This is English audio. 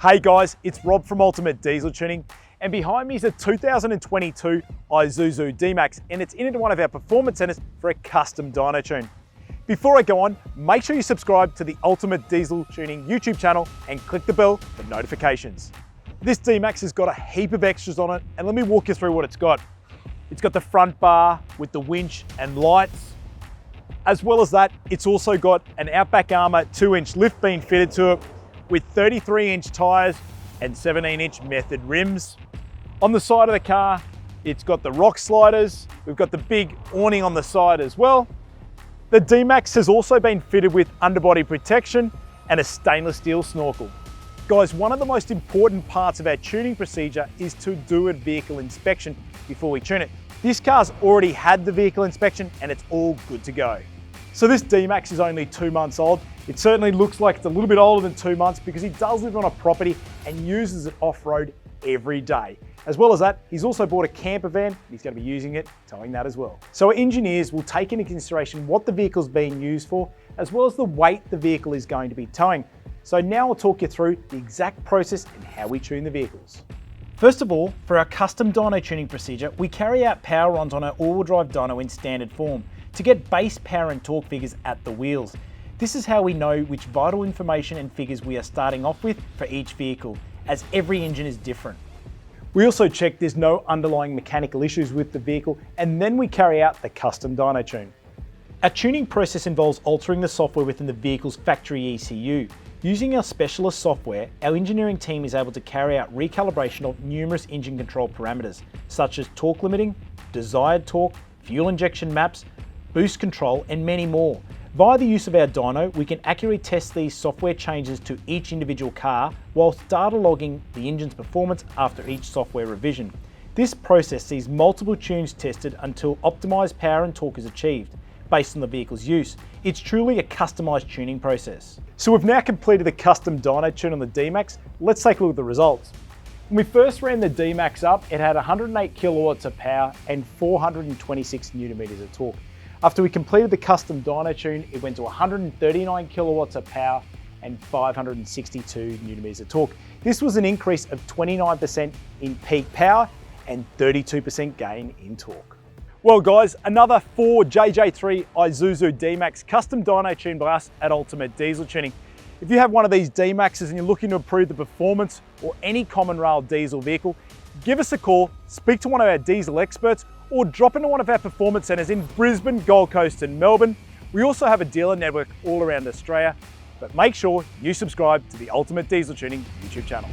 Hey guys, it's Rob from Ultimate Diesel Tuning, and behind me is a 2022 Isuzu D-Max, and it's into one of our performance centers for a custom dyno tune. Before I go on, make sure you subscribe to the Ultimate Diesel Tuning YouTube channel and click the bell for notifications. This D-Max has got a heap of extras on it, and let me walk you through what it's got. It's got the front bar with the winch and lights. As well as that, it's also got an Outback Armour 2-inch lift beam fitted to it with 33-inch tyres and 17-inch method rims. On the side of the car, it's got the rock sliders. We've got the big awning on the side as well. The D-Max has also been fitted with underbody protection and a stainless steel snorkel. Guys, one of the most important parts of our tuning procedure is to do a vehicle inspection before we tune it. This car's already had the vehicle inspection and it's all good to go. So this D-Max is only 2 months old. It certainly looks like it's a little bit older than 2 months because he does live on a property and uses it off-road every day. As well as that, he's also bought a camper van and he's going to be using it, towing that as well. So our engineers will take into consideration what the vehicle's being used for, as well as the weight the vehicle is going to be towing. So now I'll talk you through the exact process and how we tune the vehicles. First of all, for our custom dyno tuning procedure, we carry out power runs on our all-wheel drive dyno in standard form to get base power and torque figures at the wheels. This is how we know which vital information and figures we are starting off with for each vehicle, as every engine is different. We also check there's no underlying mechanical issues with the vehicle, and then we carry out the custom dyno tune. Our tuning process involves altering the software within the vehicle's factory ECU. Using our specialist software, our engineering team is able to carry out recalibration of numerous engine control parameters, such as torque limiting, desired torque, fuel injection maps, boost control, and many more. Via the use of our dyno, we can accurately test these software changes to each individual car whilst data logging the engine's performance after each software revision. This process sees multiple tunes tested until optimized power and torque is achieved based on the vehicle's use. It's truly a customized tuning process. So we've now completed the custom dyno tune on the D-Max. Let's take a look at the results. When we first ran the D-Max up, it had 108 kilowatts of power and 426 newton meters of torque. After we completed the custom dyno tune, it went to 139 kilowatts of power and 562 newton meters of torque. This was an increase of 29% in peak power and 32% gain in torque. Well guys, another 4JJ3 Isuzu D-Max custom dyno tuned by us at Ultimate Diesel Tuning. If you have one of these D-Maxes and you're looking to improve the performance or any common rail diesel vehicle, give us a call, speak to one of our diesel experts, or drop into one of our performance centers in Brisbane, Gold Coast and Melbourne. We also have a dealer network all around Australia, but make sure you subscribe to the Ultimate Diesel Tuning YouTube channel.